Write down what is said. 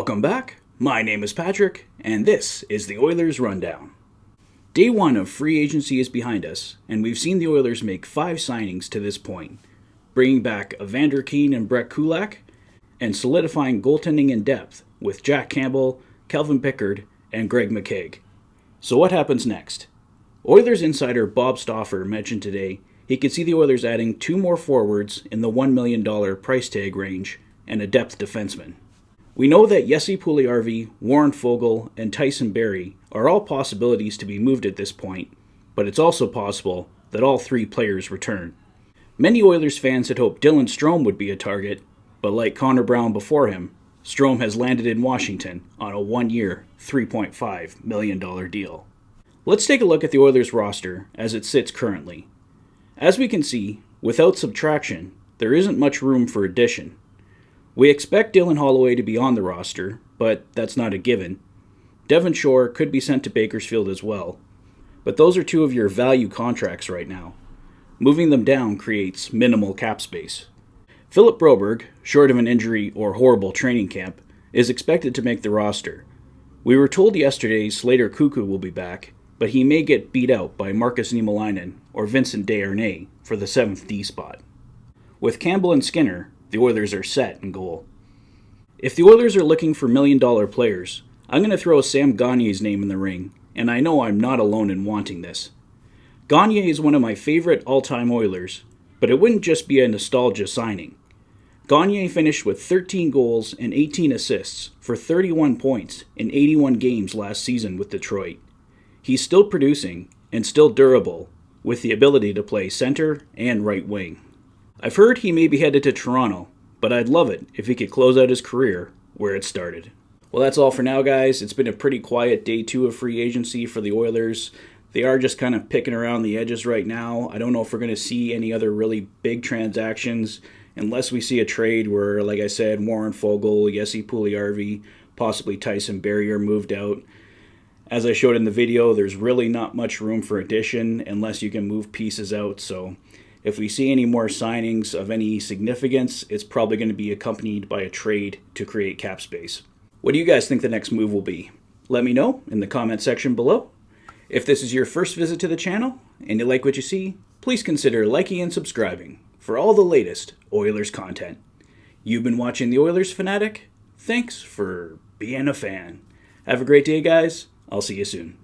Welcome back. My name is Patrick, and this is the Oilers Rundown. Day 1 of free agency is behind us, and we've seen the Oilers make 5 signings to this point, bringing back Evander Kane and Brett Kulak, and solidifying goaltending in depth with Jack Campbell, Kelvin Pickard, and Greg McKegg. So what happens next? Oilers insider Bob Stauffer mentioned today he could see the Oilers adding 2 more forwards in the $1 million price tag range and a depth defenseman. We know that Jesse Puljujärvi, Warren Foegele, and Tyson Barrie are all possibilities to be moved at this point, but it's also possible that all 3 players return. Many Oilers fans had hoped Dylan Strome would be a target, but like Connor Brown before him, Strome has landed in Washington on a 1-year, $3.5 million deal. Let's take a look at the Oilers roster as it sits currently. As we can see, without subtraction, there isn't much room for addition. We expect Dylan Holloway to be on the roster, but that's not a given. Devon Shore could be sent to Bakersfield as well, but those are 2 of your value contracts right now. Moving them down creates minimal cap space. Philip Broberg, short of an injury or horrible training camp, is expected to make the roster. We were told yesterday Slater Cuckoo will be back, but he may get beat out by Markus Niemelainen or Vincent Desharnais for the 7th D spot. With Campbell and Skinner, the Oilers are set in goal. If the Oilers are looking for $1 million players, I'm going to throw Sam Gagner's name in the ring, and I know I'm not alone in wanting this. Gagner is one of my favorite all-time Oilers, but it wouldn't just be a nostalgia signing. Gagner finished with 13 goals and 18 assists for 31 points in 81 games last season with Detroit. He's still producing and still durable, with the ability to play center and right wing. I've heard he may be headed to Toronto, but I'd love it if he could close out his career where it started. Well, that's all for now, guys. It's been a pretty quiet day 2 of free agency for the Oilers. They are just kind of picking around the edges right now. I don't know if we're going to see any other really big transactions unless we see a trade where, like I said, Warren Foegele, Jesse Puljujärvi, possibly Tyson Barrie are moved out. As I showed in the video, there's really not much room for addition unless you can move pieces out, so if we see any more signings of any significance, it's probably going to be accompanied by a trade to create cap space. What do you guys think the next move will be? Let me know in the comment section below. If this is your first visit to the channel and you like what you see, please consider liking and subscribing for all the latest Oilers content. You've been watching the Oilers Fanatic. Thanks for being a fan. Have a great day, guys. I'll see you soon.